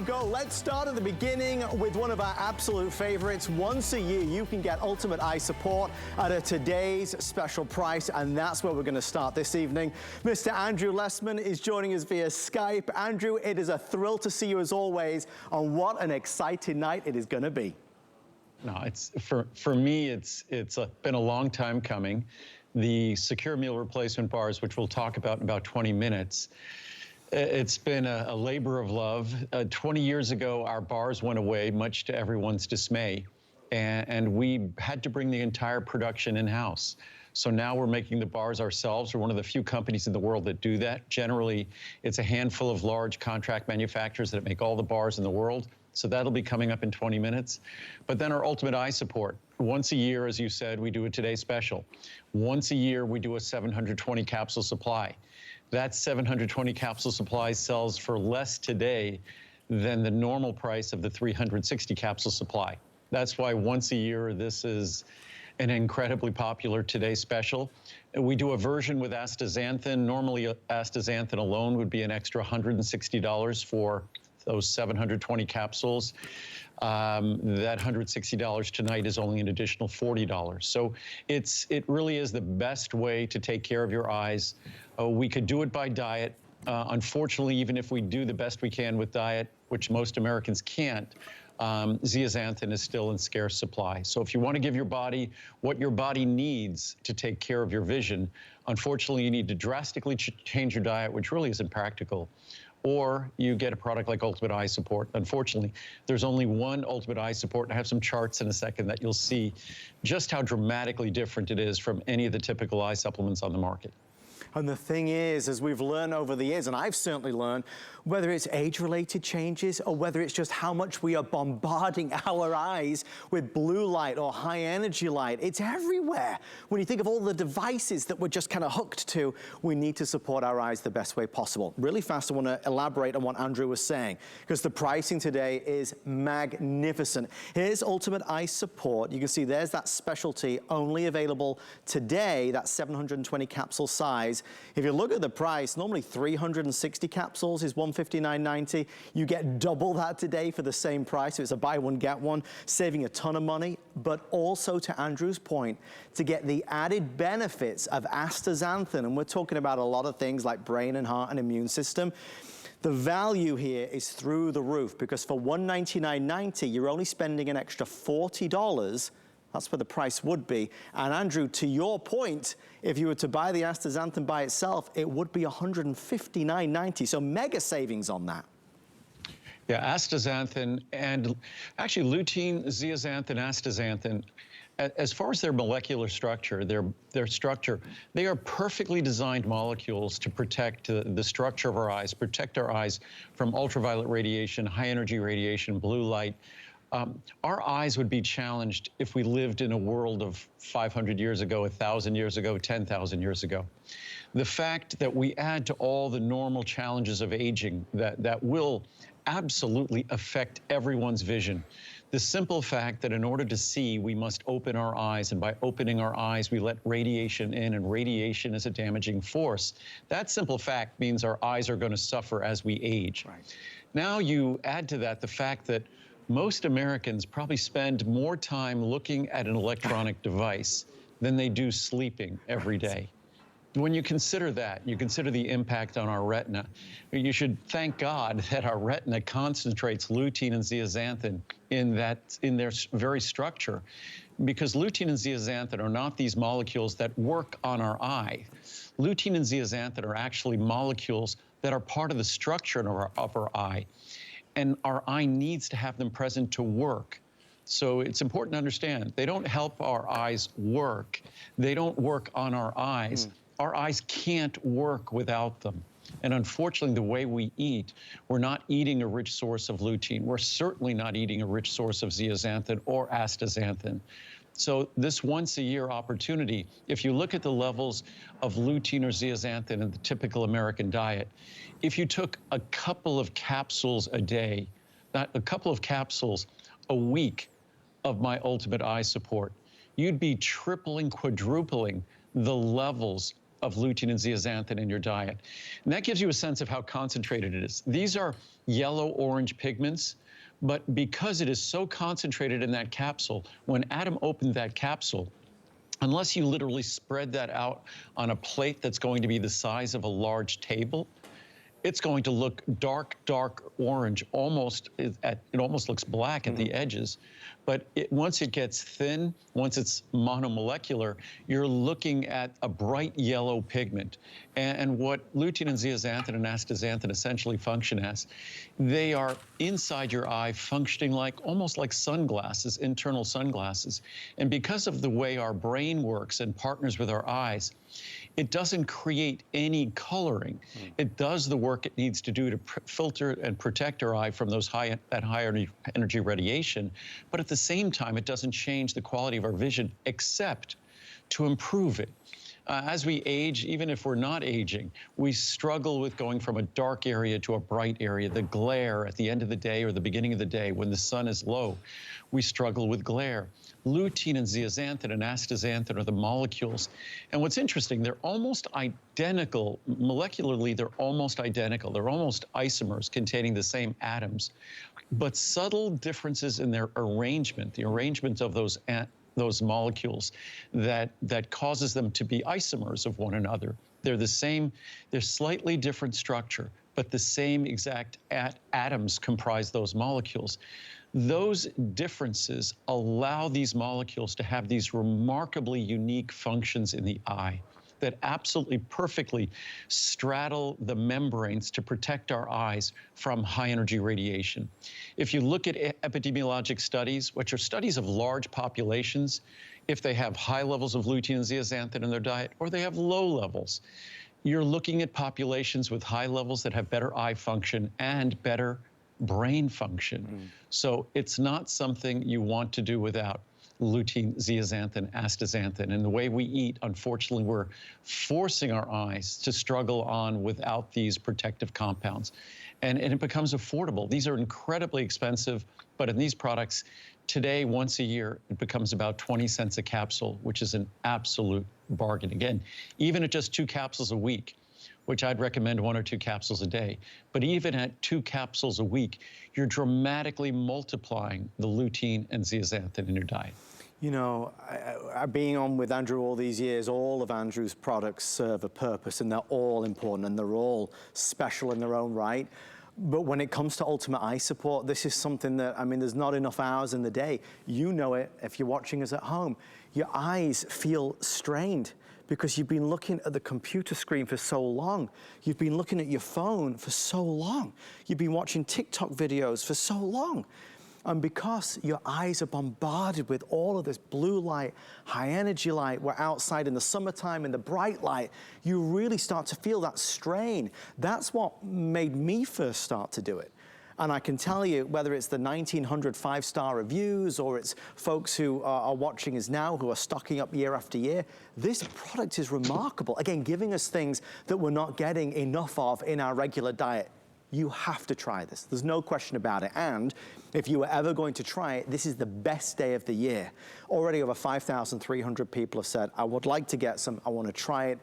go. Let's start at the beginning with one of our absolute favorites. Once a year, you can get Ultimate Eye Support at today's special price, and that's where we're going to start this evening. Mr. Andrew Lessman is joining us via Skype. Andrew, it is a thrill to see you as always, and what an exciting night it is going to be. No, it's for me, it's been a long time coming. The secure meal replacement bars, which we'll talk about in about 20 minutes, it's been a labor of love. 20 years ago, our bars went away, much to everyone's dismay, and we had to bring the entire production in-house. So now we're making the bars ourselves. We're one of the few companies in the world that do that. Generally, it's a handful of large contract manufacturers that make all the bars in the world. So that'll be coming up in 20 minutes. But then our Ultimate Eye Support. Once a year, as you said, we do a Today Special. Once a year, we do a 720 capsule supply. That 720 capsule supply sells for less today than the normal price of the 360 capsule supply. That's why once a year, this is an incredibly popular Today Special. We do a version with astaxanthin. Normally, astaxanthin alone would be an extra $160 for those 720 capsules. That $160 tonight is only an additional $40. So it really is the best way to take care of your eyes. We could do it by diet. Unfortunately, even if we do the best we can with diet, which most Americans can't, zeaxanthin is still in scarce supply. So if you want to give your body what your body needs to take care of your vision, unfortunately, you need to drastically change your diet, which really isn't practical. Or you get a product like Ultimate Eye Support. Unfortunately, there's only one Ultimate Eye Support, and I have some charts in a second that you'll see just how dramatically different it is from any of the typical eye supplements on the market. And the thing is, as we've learned over the years, and I've certainly learned, whether it's age-related changes or whether it's just how much we are bombarding our eyes with blue light or high-energy light, it's everywhere. When you think of all the devices that we're just kind of hooked to, we need to support our eyes the best way possible. Really fast, I want to elaborate on what Andrew was saying, because the pricing today is magnificent. Here's Ultimate Eye Support. You can see there's that specialty only available today, that 720 capsule size. If you look at the price, normally 360 capsules is $159.90. You get double that today for the same price. So it's a buy one, get one, saving a ton of money, but also, to Andrew's point, to get the added benefits of astaxanthin. And we're talking about a lot of things like brain and heart and immune system. The value here is through the roof, because for $199.90, you're only spending an extra $40. That's where the price would be. And Andrew, to your point, if you were to buy the astaxanthin by itself, it would be $159.90. So mega savings on that. Yeah, astaxanthin and actually lutein, zeaxanthin, astaxanthin, as far as their molecular structure, their structure, they are perfectly designed molecules to protect the structure of our eyes, protect our eyes from ultraviolet radiation, high energy radiation, blue light. Our eyes would be challenged if we lived in a world of 500 years ago, 1,000 years ago, 10,000 years ago. The fact that we add to all the normal challenges of aging that will absolutely affect everyone's vision. The simple fact that in order to see, we must open our eyes, and by opening our eyes, we let radiation in, and radiation is a damaging force. That simple fact means our eyes are going to suffer as we age. Right. Now you add to that the fact that most Americans probably spend more time looking at an electronic device than they do sleeping every day. When you consider that, you consider the impact on our retina, you should thank God that our retina concentrates lutein and zeaxanthin in their very structure, because lutein and zeaxanthin are not these molecules that work on our eye. Lutein and zeaxanthin are actually molecules that are part of the structure of our eye. And our eye needs to have them present to work. So it's important to understand, they don't help our eyes work. They don't work on our eyes. Our eyes can't work without them. And unfortunately, the way we eat, we're not eating a rich source of lutein. We're certainly not eating a rich source of zeaxanthin or astaxanthin. So this once-a-year opportunity, if you look at the levels of lutein or zeaxanthin in the typical American diet, if you took a couple of capsules a day, not a couple of capsules a week of my Ultimate Eye Support, you'd be tripling, quadrupling the levels of lutein and zeaxanthin in your diet. And that gives you a sense of how concentrated it is. These are yellow-orange pigments, but because it is so concentrated in that capsule, when Adam opened that capsule, unless you literally spread that out on a plate that's going to be the size of a large table, it's going to look dark, dark orange, it almost looks black at the edges. But once it gets thin, once it's monomolecular, you're looking at a bright yellow pigment. And what lutein and zeaxanthin and astaxanthin essentially function as, they are inside your eye functioning almost like sunglasses, internal sunglasses. And because of the way our brain works and partners with our eyes, it doesn't create any coloring. It does the work it needs to do to filter and protect our eye from that high energy radiation. But at the same time, it doesn't change the quality of our vision except to improve it. As we age, even if we're not aging, we struggle with going from a dark area to a bright area. The glare at the end of the day or the beginning of the day when the sun is low, we struggle with glare. Lutein and zeaxanthin and astaxanthin are the molecules. And what's interesting, they're almost identical. Molecularly, they're almost identical. They're almost isomers containing the same atoms, but subtle differences in their arrangement, the arrangement of those molecules that causes them to be isomers of one another. They're the same, they're slightly different structure, but the same exact atoms comprise those molecules. Those differences allow these molecules to have these remarkably unique functions in the eye that absolutely perfectly straddle the membranes to protect our eyes from high energy radiation. If you look at epidemiologic studies, which are studies of large populations, if they have high levels of lutein and zeaxanthin in their diet or they have low levels, you're looking at populations with high levels that have better eye function and better brain function. So it's not something you want to do without lutein, zeaxanthin, astaxanthin. And the way we eat, unfortunately, we're forcing our eyes to struggle on without these protective compounds. And it becomes affordable. These are incredibly expensive, but in these products, today, once a year, it becomes about 20 cents a capsule, which is an absolute bargain. Again, even at just 2 capsules a week, which I'd recommend 1 or 2 capsules a day. But even at 2 capsules a week, you're dramatically multiplying the lutein and zeaxanthin in your diet. You know, being on with Andrew all these years, all of Andrew's products serve a purpose and they're all important and they're all special in their own right. But when it comes to Ultimate Eye Support, this is something that, I mean, there's not enough hours in the day. You know it if you're watching us at home. Your eyes feel strained because you've been looking at the computer screen for so long. You've been looking at your phone for so long. You've been watching TikTok videos for so long. And because your eyes are bombarded with all of this blue light, high energy light, we're outside in the summertime in the bright light, you really start to feel that strain. That's what made me first start to do it. And I can tell you, whether it's the 1,900 5-star reviews or it's folks who are watching us now who are stocking up year after year, this product is remarkable. Again, giving us things that we're not getting enough of in our regular diet. You have to try this. There's no question about it. And if you were ever going to try it, this is the best day of the year. Already over 5,300 people have said, I would like to get some, I want to try it.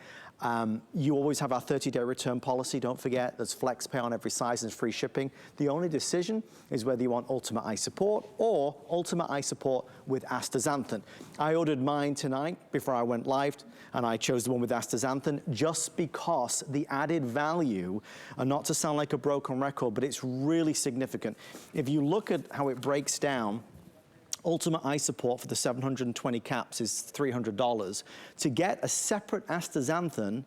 You always have our 30-day return policy. Don't forget, there's flex pay on every size and free shipping. The only decision is whether you want Ultimate Eye Support or Ultimate Eye Support with astaxanthin. I ordered mine tonight before I went live, and I chose the one with astaxanthin just because the added value, and not to sound like a broken record, but it's really significant. If you look at how it breaks down, Ultimate Eye Support for the 720 caps is $300. To get a separate astaxanthin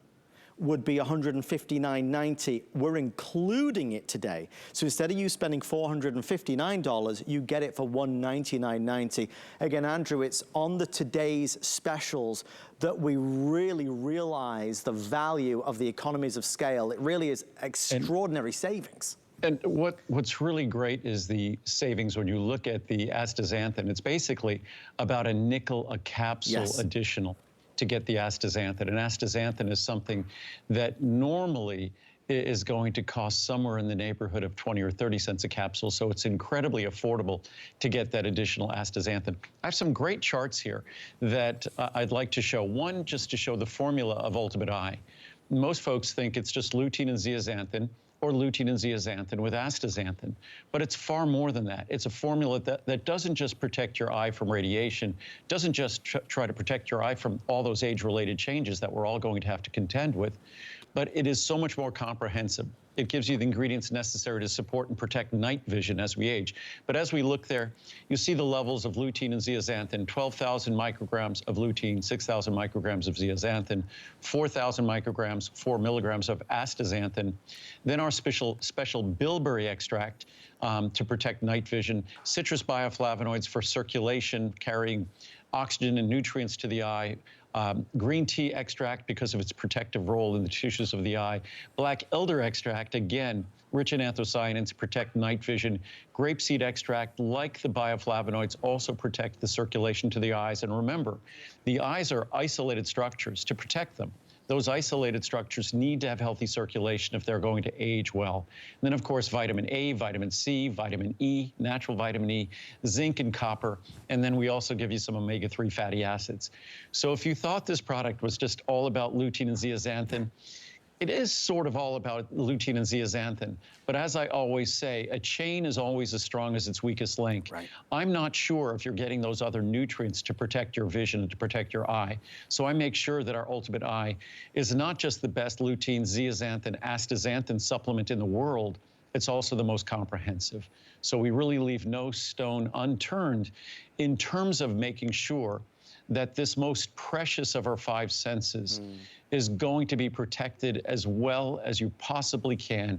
would be $159.90. We're including it today. So instead of you spending $459, you get it for $199.90. Again, Andrew, it's on the today's specials that we really realize the value of the economies of scale. It really is extraordinary savings. And what's really great is the savings when you look at the astaxanthin. It's basically about a nickel a capsule additional to get the astaxanthin. And astaxanthin is something that normally is going to cost somewhere in the neighborhood of 20 or 30 cents a capsule. So it's incredibly affordable to get that additional astaxanthin. I have some great charts here that I'd like to show. One, just to show the formula of Ultimate Eye. Most folks think it's just lutein and zeaxanthin or lutein and zeaxanthin with astaxanthin, but it's far more than that. It's a formula that doesn't just protect your eye from radiation, doesn't just try to protect your eye from all those age-related changes that we're all going to have to contend with, but it is so much more comprehensive. It gives you the ingredients necessary to support and protect night vision as we age. But as we look there, you see the levels of lutein and zeaxanthin: 12,000 micrograms of lutein, 6,000 micrograms of zeaxanthin, 4,000 micrograms, 4 milligrams of astaxanthin. Then our special bilberry extract to protect night vision, citrus bioflavonoids for circulation, carrying oxygen and nutrients to the eye, green tea extract because of its protective role in the tissues of the eye, black elder extract, again, rich in anthocyanins to protect night vision, grape seed extract, like the bioflavonoids, also protect the circulation to the eyes. And remember, the eyes are isolated structures. To protect them, those isolated structures need to have healthy circulation if they're going to age well. And then, of course, vitamin A, vitamin C, vitamin E, natural vitamin E, zinc and copper, and then we also give you some omega-3 fatty acids. So if you thought this product was just all about lutein and zeaxanthin, it is sort of all about lutein and zeaxanthin, but as I always say, a chain is always as strong as its weakest link. Right. I'm not sure if you're getting those other nutrients to protect your vision and to protect your eye. So I make sure that our Ultimate Eye is not just the best lutein, zeaxanthin, astaxanthin supplement in the world, it's also the most comprehensive. So we really leave no stone unturned in terms of making sure that this most precious of our five senses is going to be protected as well as you possibly can.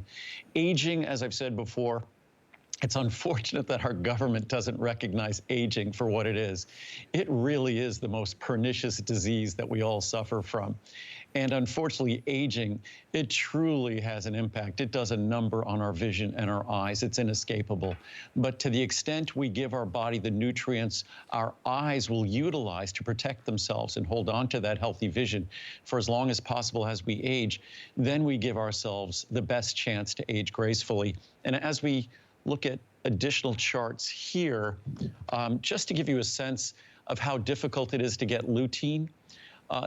Aging, as I've said before, it's unfortunate that our government doesn't recognize aging for what it is. It really is the most pernicious disease that we all suffer from. And unfortunately, aging, it truly has an impact. It does a number on our vision and our eyes. It's inescapable. But to the extent we give our body the nutrients our eyes will utilize to protect themselves and hold on to that healthy vision for as long as possible as we age, then we give ourselves the best chance to age gracefully. And as we look at additional charts here, just to give you a sense of how difficult it is to get lutein.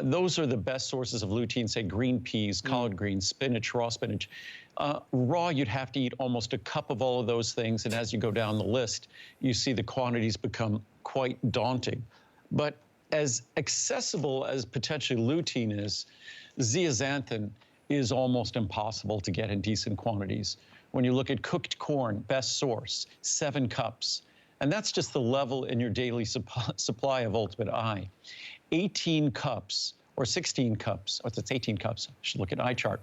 Those are the best sources of lutein, say green peas, collard greens, spinach, raw spinach. Raw, you'd have to eat almost a cup of all of those things, and as you go down the list, you see the quantities become quite daunting. But as accessible as potentially lutein is, zeaxanthin is almost impossible to get in decent quantities. When you look at cooked corn, best source, 7 cups. And that's just the level in your daily supply of Ultimate Eye. 18 cups or 16 cups, oh, it's 18 cups, I should look at eye chart.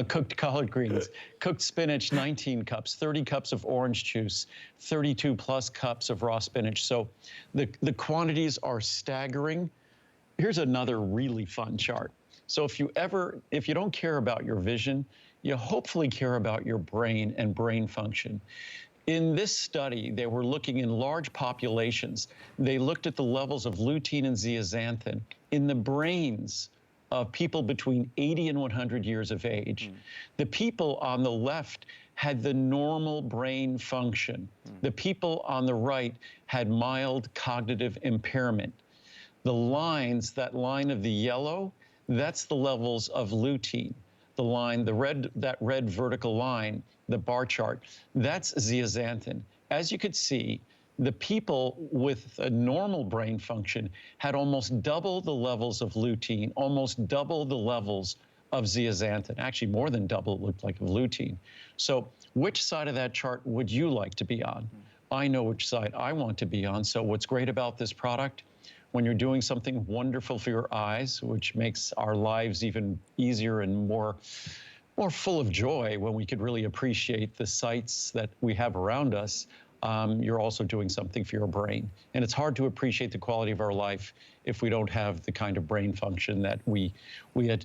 Cooked collard greens, cooked spinach, 19 cups, 30 cups of orange juice, 32 plus cups of raw spinach. So the quantities are staggering. Here's another really fun chart. So if you don't care about your vision, you hopefully care about your brain and brain function. In this study, they were looking in large populations. They looked at the levels of lutein and zeaxanthin in the brains of people between 80 and 100 years of age. The people on the left had the normal brain function. The people on the right had mild cognitive impairment. The lines, that line of the yellow, that's the levels of lutein. The line, that red vertical line, the bar chart, that's zeaxanthin. As you could see, the people with a normal brain function had almost double the levels of lutein, almost double the levels of zeaxanthin, actually more than double it looked like of lutein. So which side of that chart would you like to be on? I know which side I want to be on. So what's great about this product, when you're doing something wonderful for your eyes, which makes our lives even easier and more full of joy when we could really appreciate the sights that we have around us, you're also doing something for your brain. And it's hard to appreciate the quality of our life if we don't have the kind of brain function that we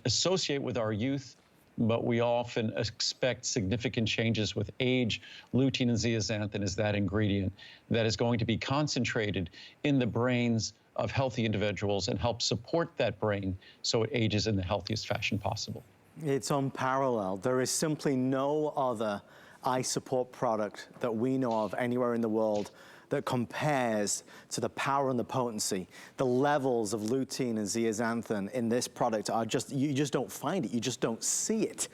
associate with our youth, but we often expect significant changes with age. Lutein and zeaxanthin is that ingredient that is going to be concentrated in the brains of healthy individuals and help support that brain so it ages in the healthiest fashion possible. It's unparalleled. There is simply no other eye support product that we know of anywhere in the world that compares to the power and the potency. The levels of lutein and zeaxanthin in this product are just, you just don't find it, you just don't see it.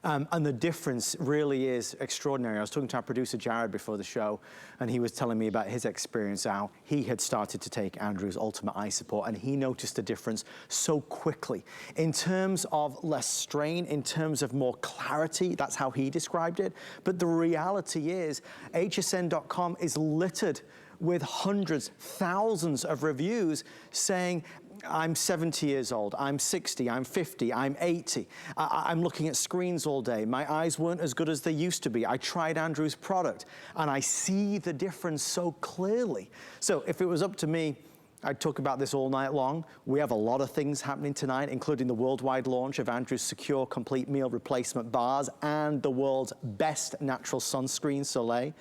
And the difference really is extraordinary. I was talking to our producer, Jared, before the show, and he was telling me about his experience, how he had started to take Andrew's Ultimate Eye Support, and he noticed a difference so quickly. In terms of less strain, in terms of more clarity, that's how he described it. But the reality is, hsn.com is littered with hundreds, thousands of reviews saying, I'm 70 years old, I'm 60, I'm 50, I'm 80. I'm looking at screens all day. My eyes weren't as good as they used to be. I tried Andrew's product and I see the difference so clearly. So if it was up to me, I'd talk about this all night long. We have a lot of things happening tonight, including the worldwide launch of Andrew's Secure Complete Meal Replacement Bars and the world's best natural sunscreen, Soleil.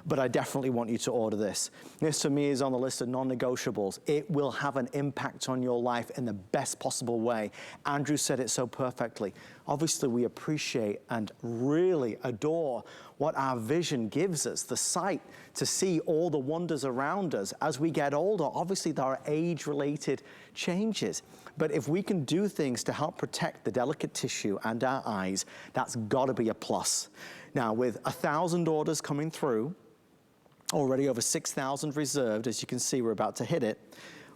But I definitely want you to order this. This for me is on the list of non-negotiables. It will have an impact on your life in the best possible way. Andrew said it so perfectly. Obviously, we appreciate and really adore what our vision gives us, the sight to see all the wonders around us. As we get older, obviously there are age-related changes. But if we can do things to help protect the delicate tissue and our eyes, that's gotta be a plus. Now, with 1,000 orders coming through, already over 6,000 reserved, as you can see, we're about to hit it.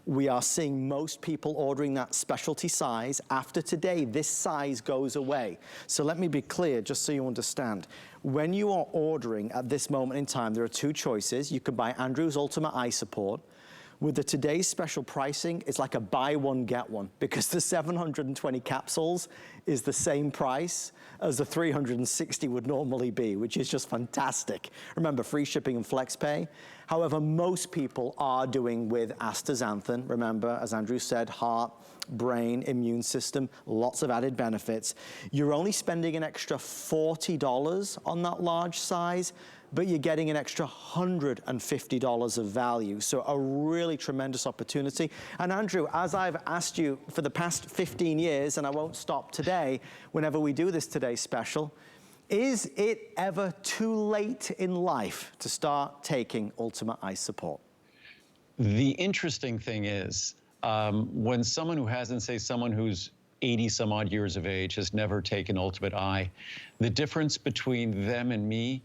We are seeing most people ordering that specialty size. After today, this size goes away. So let me be clear, just so you understand. When you are ordering at this moment in time, there are two choices. You can buy Andrew's Ultimate Eye Support. With the today's special pricing, it's like a buy one, get one, because the 720 capsules is the same price as the 360 would normally be, which is just fantastic. Remember, free shipping and flex pay. However, most people are doing with astaxanthin. Remember, as Andrew said, heart, brain, immune system, lots of added benefits. You're only spending an extra $40 on that large size, but you're getting an extra $150 of value. So a really tremendous opportunity. And Andrew, as I've asked you for the past 15 years, and I won't stop today, whenever we do this Today Special, is it ever too late in life to start taking Ultimate Eye Support? The interesting thing is, when someone who hasn't, say someone who's 80 some odd years of age has never taken Ultimate Eye, the difference between them and me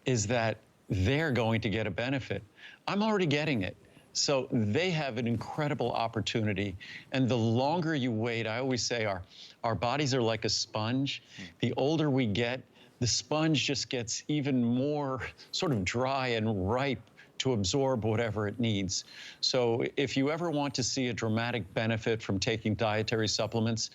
is that they're going to get a benefit. I'm already getting it. So they have an incredible opportunity. And the longer you wait, I always say our bodies are like a sponge. The older we get, the sponge just gets even more sort of dry and ripe to absorb whatever it needs. So if you ever want to see a dramatic benefit from taking dietary supplements,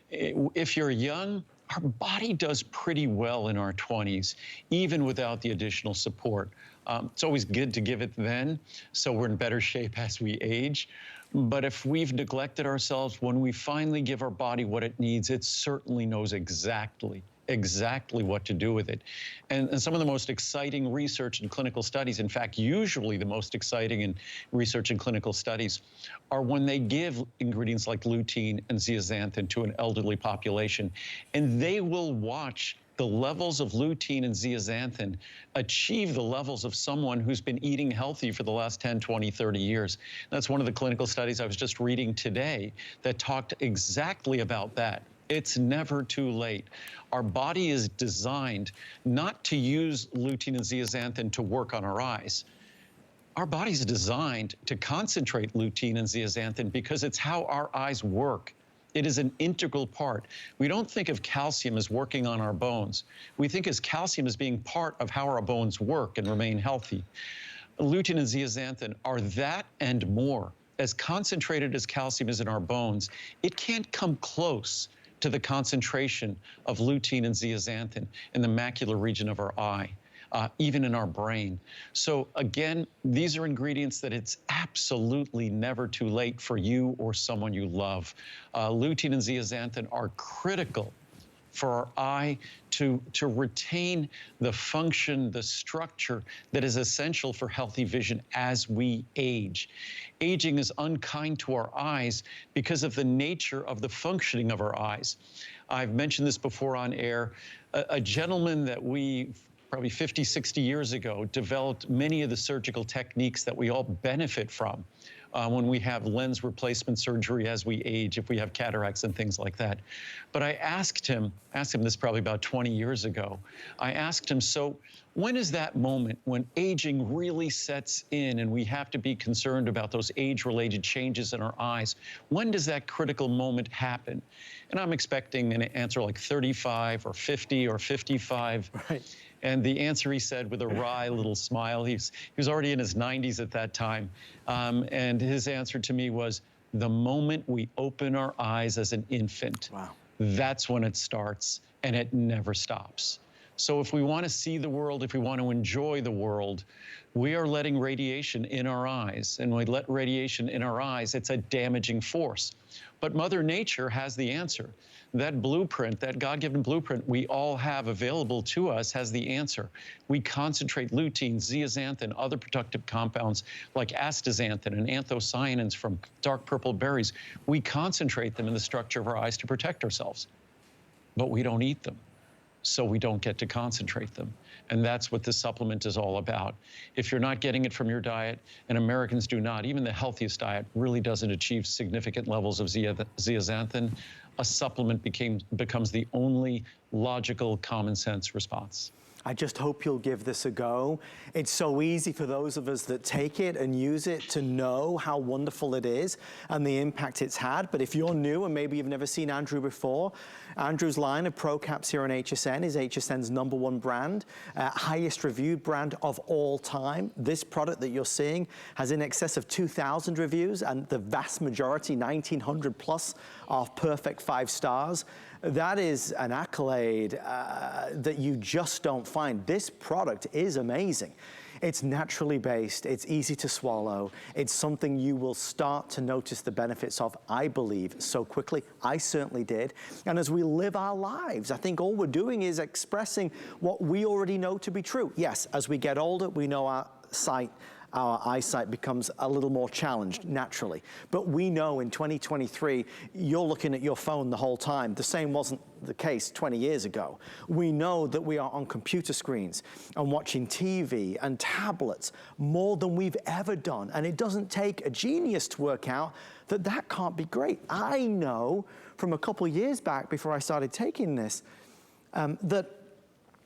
if you're young, our body does pretty well in our 20s, even without the additional support. It's always good to give it then, so we're in better shape as we age. But if we've neglected ourselves, when we finally give our body what it needs, it certainly knows exactly what to do with it. And some of the most exciting research and clinical studies, in fact, usually the most exciting in research and clinical studies, are when they give ingredients like lutein and zeaxanthin to an elderly population, and they will watch the levels of lutein and zeaxanthin achieve the levels of someone who's been eating healthy for the last 10, 20, 30 years. That's one of the clinical studies I was just reading today that talked exactly about that. It's never too late. Our body is designed not to use lutein and zeaxanthin to work on our eyes. Our body's designed to concentrate lutein and zeaxanthin because it's how our eyes work. It is an integral part. We don't think of calcium as working on our bones. We think of calcium as being part of how our bones work and remain healthy. Lutein and zeaxanthin are that and more. As concentrated as calcium is in our bones, it can't come close to the concentration of lutein and zeaxanthin in the macular region of our eye, even in our brain. So again, these are ingredients that it's absolutely never too late for you or someone you love. Lutein and zeaxanthin are critical for our eye to retain the function, the structure that is essential for healthy vision as we age. Aging is unkind to our eyes because of the nature of the functioning of our eyes. I've mentioned this before on air. A gentleman that we probably 50, 60 years ago developed many of the surgical techniques that we all benefit from when we have lens replacement surgery as we age, if we have cataracts and things like that. But I asked him this probably about 20 years ago, I asked him, so when is that moment when aging really sets in and we have to be concerned about those age-related changes in our eyes? When does that critical moment happen? And I'm expecting an answer like 35 or 50 or 55. Right. And the answer he said with a wry little smile, he was already in his 90s at that time. And his answer to me was, the moment we open our eyes as an infant. Wow. That's when it starts, and it never stops. So if we want to see the world, if we want to enjoy the world, we are letting radiation in our eyes. And when we let radiation in our eyes, it's a damaging force. But Mother Nature has the answer. That blueprint, that God-given blueprint we all have available to us has the answer. We concentrate lutein, zeaxanthin, other protective compounds like astaxanthin and anthocyanins from dark purple berries. We concentrate them in the structure of our eyes to protect ourselves, but we don't eat them, so we don't get to concentrate them. And that's what this supplement is all about. If you're not getting it from your diet, and Americans do not, even the healthiest diet really doesn't achieve significant levels of zeaxanthin, a supplement becomes the only logical, common sense response. I just hope you'll give this a go. It's so easy for those of us that take it and use it to know how wonderful it is and the impact it's had. But if you're new and maybe you've never seen Andrew before, Andrew's line of Pro Caps here on HSN is HSN's #1 brand, highest reviewed brand of all time. This product that you're seeing has in excess of 2,000 reviews, and the vast majority, 1,900 plus, are perfect 5 stars. That is an accolade that you just don't find. This product is amazing. It's naturally based, it's easy to swallow, it's something you will start to notice the benefits of, I believe, so quickly. I certainly did. And as we live our lives, I think all we're doing is expressing what we already know to be true. Yes, as we get older, we know our eyesight becomes a little more challenged naturally. But we know in 2023, you're looking at your phone the whole time. The same wasn't the case 20 years ago. We know that we are on computer screens and watching TV and tablets more than we've ever done. And it doesn't take a genius to work out that that can't be great. I know from a couple of years back before I started taking this, that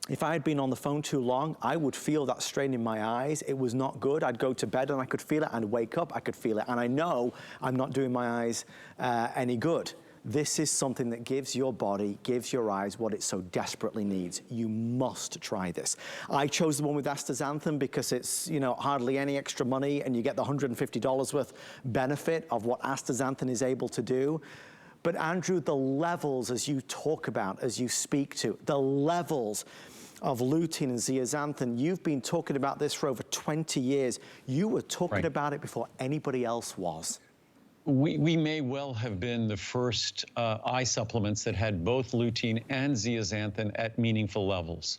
if I had been on the phone too long, I would feel that strain in my eyes. It was not good. I'd go to bed and I could feel it, and wake up, I could feel it. And I know I'm not doing my eyes any good. This is something that gives your body, gives your eyes what it so desperately needs. You must try this. I chose the one with astaxanthin because it's, you know, hardly any extra money, and you get the $150 worth benefit of what astaxanthin is able to do. But Andrew, the levels, as you talk about, as you speak to, the levels of lutein and zeaxanthin, you've been talking about this for over 20 years. You were talking about it before anybody else was. We may well have been the first eye supplements that had both lutein and zeaxanthin at meaningful levels.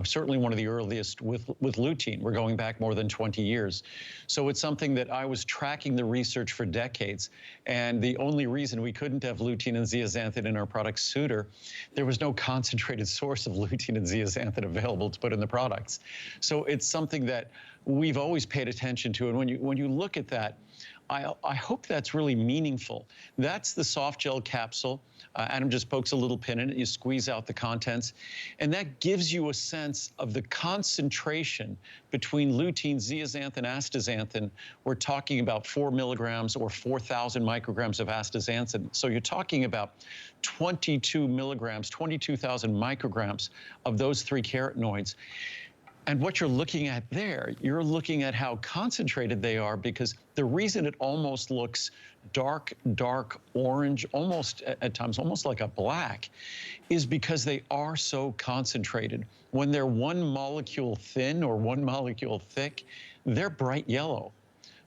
Certainly one of the earliest with lutein. We're going back more than 20 years. So it's something that I was tracking the research for decades. And the only reason we couldn't have lutein and zeaxanthin in our product sooner, there was no concentrated source of lutein and zeaxanthin available to put in the products. So it's something that we've always paid attention to. And when you look at that, I hope that's really meaningful. That's the soft gel capsule. Adam just pokes a little pin in it. You squeeze out the contents. And that gives you a sense of the concentration between lutein, zeaxanthin, astaxanthin. We're talking about 4 milligrams or 4,000 micrograms of astaxanthin. So you're talking about 22 milligrams, 22,000 micrograms of those 3 carotenoids. And what you're looking at there, you're looking at how concentrated they are, because the reason it almost looks dark orange, almost at times, almost like a black, is because they are so concentrated. When they're 1 molecule thin or 1 molecule thick, they're bright yellow.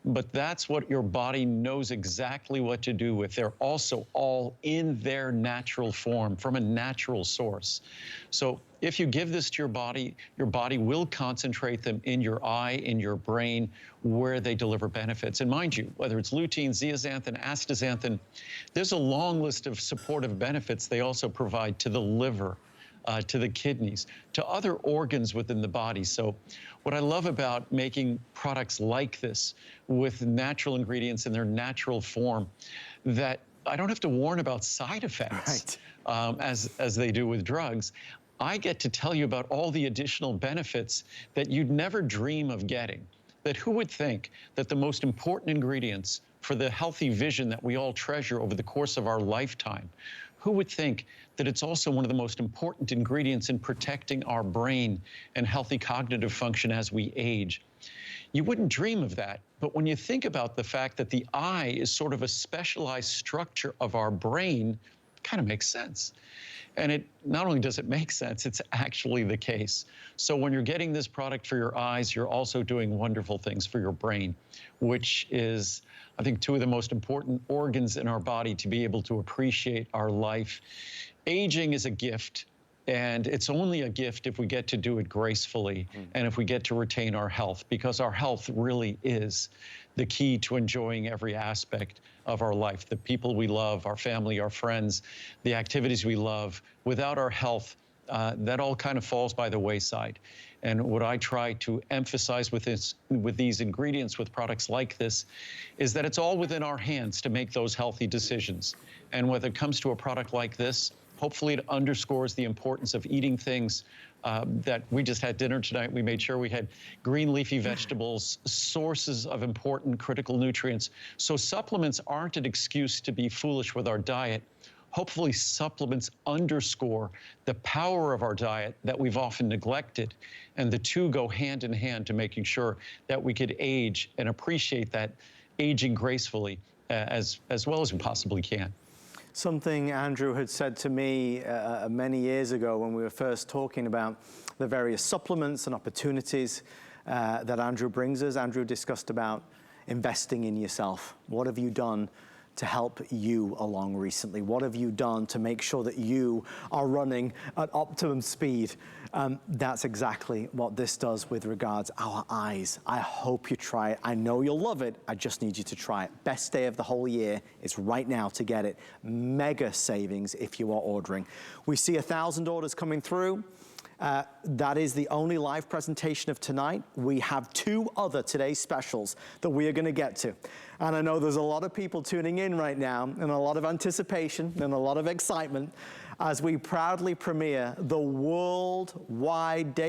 but that's what your body knows exactly what to do with. They're also all in their natural form from a natural source. So if you give this to your body will concentrate them in your eye, in your brain, where they deliver benefits. And mind you, whether it's lutein, zeaxanthin, astaxanthin, there's a long list of supportive benefits they also provide to the liver, to the kidneys, to other organs within the body. So what I love about making products like this with natural ingredients in their natural form, that I don't have to warn about side effects, as they do with drugs. I get to tell you about all the additional benefits that you'd never dream of getting. That who would think that the most important ingredients for the healthy vision that we all treasure over the course of our lifetime, who would think that it's also one of the most important ingredients in protecting our brain and healthy cognitive function as we age? You wouldn't dream of that, but when you think about the fact that the eye is sort of a specialized structure of our brain, it kind of makes sense. And it not only does it make sense, it's actually the case. So when you're getting this product for your eyes, you're also doing wonderful things for your brain, which is, I think, two of the most important organs in our body to be able to appreciate our life. Aging is a gift, and it's only a gift if we get to do it gracefully and if we get to retain our health, because our health really is the key to enjoying every aspect of our life. The people we love, our family, our friends, the activities we love. Without our health, that all kind of falls by the wayside. And what I try to emphasize with these ingredients, with products like this, is that it's all within our hands to make those healthy decisions. And when it comes to a product like this, hopefully it underscores the importance of eating things that we just had dinner tonight. We made sure we had green leafy vegetables, sources of important critical nutrients. So supplements aren't an excuse to be foolish with our diet. Hopefully supplements underscore the power of our diet that we've often neglected. And the two go hand in hand to making sure that we could age and appreciate that aging gracefully as well as we possibly can. Something Andrew had said to me many years ago when we were first talking about the various supplements and opportunities that Andrew brings us. Andrew discussed about investing in yourself. What have you done to help you along recently? What have you done to make sure that you are running at optimum speed? That's exactly what this does with regards our eyes. I hope you try it. I know you'll love it. I just need you to try it. Best day of the whole year is right now to get it. Mega savings if you are ordering. We see 1,000 orders coming through. That is the only live presentation of tonight. We have 2 other today's specials that we are going to get to. And I know there's a lot of people tuning in right now and a lot of anticipation and a lot of excitement as we proudly premiere the worldwide day